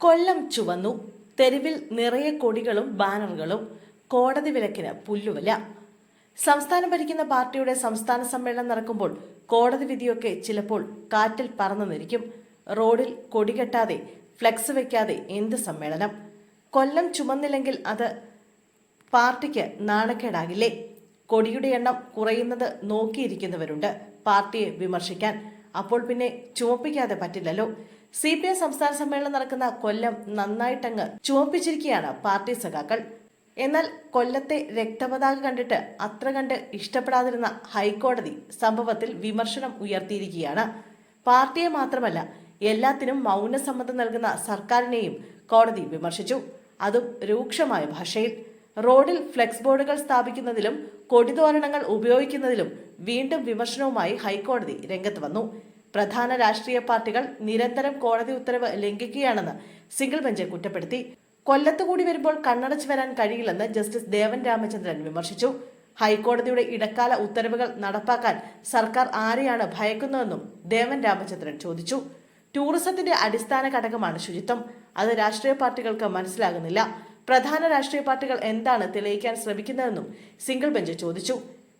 കൊല്ലം ചുവന്നു. തെരുവിൽ നിറയെ കൊടികളും ബാനറുകളും. കോടതി വിലക്കിന് പുല്ലുവില. സംസ്ഥാനം ഭരിക്കുന്ന പാർട്ടിയുടെ സംസ്ഥാന സമ്മേളനം നടക്കുമ്പോൾ കോടതി വിധിയൊക്കെ ചിലപ്പോൾ കാറ്റിൽ പറന്നു നിൽക്കും. റോഡിൽ കൊടി കെട്ടാതെ ഫ്ലെക്സ് വെക്കാതെ എന്ത് സമ്മേളനം? കൊല്ലം ചുമന്നില്ലെങ്കിൽ അത് പാർട്ടിക്ക് നാണക്കേടാകില്ലേ? കൊടിയുടെ എണ്ണം കുറയുന്നത് നോക്കിയിരിക്കുന്നവരുണ്ട് പാർട്ടിയെ വിമർശിക്കാൻ. അപ്പോൾ പിന്നെ ചുമപ്പിക്കാതെ പറ്റില്ലല്ലോ. CPM സംസ്ഥാന സമ്മേളനം നടക്കുന്ന കൊല്ലം നന്നായിട്ടങ്ങ് ചുമപ്പിച്ചിരിക്കുകയാണ് പാർട്ടി സഖാക്കൾ. എന്നാൽ കൊല്ലത്തെ രക്തപതാക കണ്ടിട്ട് അത്ര കണ്ട് ഇഷ്ടപ്പെടാതിരുന്ന ഹൈക്കോടതി സംഭവത്തിൽ വിമർശനം ഉയർത്തിയിരിക്കുകയാണ്. പാർട്ടിയെ മാത്രമല്ല, എല്ലാത്തിനും മൗനസമ്മതം നൽകുന്ന സർക്കാരിനെയും കോടതി വിമർശിച്ചു. അതും രൂക്ഷമായ ഭാഷയിൽ. റോഡിൽ ഫ്ലെക്സ് ബോർഡുകൾ സ്ഥാപിക്കുന്നതിലും കൊടിതോരണങ്ങൾ ഉപയോഗിക്കുന്നതിലും വീണ്ടും വിമർശനവുമായി ഹൈക്കോടതി രംഗത്ത് വന്നു. പ്രധാന രാഷ്ട്രീയ പാർട്ടികൾ നിരന്തരം കോടതി ഉത്തരവ് ലംഘിക്കുകയാണെന്ന് സിംഗിൾ ബെഞ്ച് കുറ്റപ്പെടുത്തി. കൊല്ലത്ത് കൂടി വരുമ്പോൾ കണ്ണടച്ചു വരാൻ കഴിയില്ലെന്ന് ജസ്റ്റിസ് ദേവൻ രാമചന്ദ്രൻ വിമർശിച്ചു. ഹൈക്കോടതിയുടെ ഇടക്കാല ഉത്തരവുകൾ നടപ്പാക്കാൻ സർക്കാർ ആരെയാണ് ഭയക്കുന്നതെന്നും ദേവൻ രാമചന്ദ്രൻ ചോദിച്ചു. ടൂറിസത്തിന്റെ അടിസ്ഥാന ഘടകമാണ് ശുചിത്വം. അത് രാഷ്ട്രീയ പാർട്ടികൾക്ക് മനസ്സിലാകുന്നില്ല. പ്രധാന രാഷ്ട്രീയ പാർട്ടികൾ എന്താണ് തെളിയിക്കാൻ ശ്രമിക്കുന്നതെന്നും സിംഗിൾ ബെഞ്ച് ചോദിച്ചു.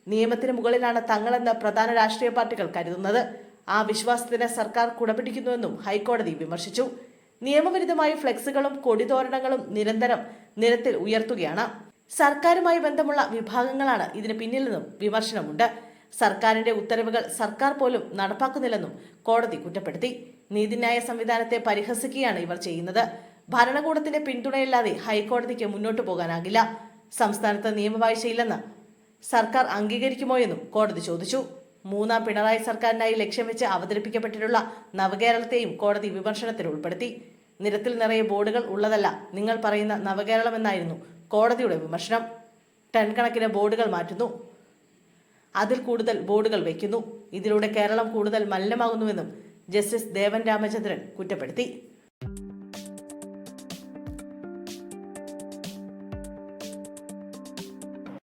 നിയമത്തിന് മുകളിലാണ് തങ്ങളെന്ന് പ്രധാന രാഷ്ട്രീയ പാർട്ടികൾ കരുതുന്നത്. ആ വിശ്വാസത്തിന് സർക്കാർ കുടപിടിക്കുന്നുവെന്നും ഹൈക്കോടതി വിമർശിച്ചു. നിയമവിരുദ്ധമായി ഫ്ലെക്സുകളും കൊടിതോരണങ്ങളും നിരന്തരം നിരത്തിൽ ഉയർത്തുകയാണ്. സർക്കാരുമായി ബന്ധമുള്ള വിഭാഗങ്ങളാണ് ഇതിന് പിന്നിലെന്നും വിമർശനമുണ്ട്. സർക്കാരിന്റെ ഉത്തരവുകൾ സർക്കാർ പോലും നടപ്പാക്കുന്നില്ലെന്നും കോടതി കുറ്റപ്പെടുത്തി. നീതിന്യായ സംവിധാനത്തെ പരിഹസിക്കുകയാണ് ഇവർ ചെയ്യുന്നത്. ഭരണകൂടത്തിന്റെ പിന്തുണയില്ലാതെ ഹൈക്കോടതിക്ക് മുന്നോട്ടു പോകാനാകില്ല. സംസ്ഥാനത്ത് നിയമവാഴ്ചയില്ലെന്ന് സർക്കാർ അംഗീകരിക്കുമോ എന്നും കോടതി ചോദിച്ചു. മൂന്നാം പിണറായി സർക്കാരിനായി ലക്ഷ്യം വെച്ച് അവതരിപ്പിക്കപ്പെട്ടിട്ടുള്ള നവകേരളത്തെയും കോടതി വിമർശനത്തിൽ ഉൾപ്പെടുത്തി. നിരത്തിൽ നിറയെ ബോർഡുകൾ ഉള്ളതല്ല നിങ്ങൾ പറയുന്ന നവകേരളം എന്നായിരുന്നു കോടതിയുടെ വിമർശനം. ടൺ കണക്കിന് ബോർഡുകൾ മാറ്റുന്നു, അതിൽ കൂടുതൽ ബോർഡുകൾ വയ്ക്കുന്നു. ഇതിലൂടെ കേരളം കൂടുതൽ മലിനമാകുന്നുവെന്നും ജസ്റ്റിസ് ദേവൻ രാമചന്ദ്രൻ കുറ്റപ്പെടുത്തി.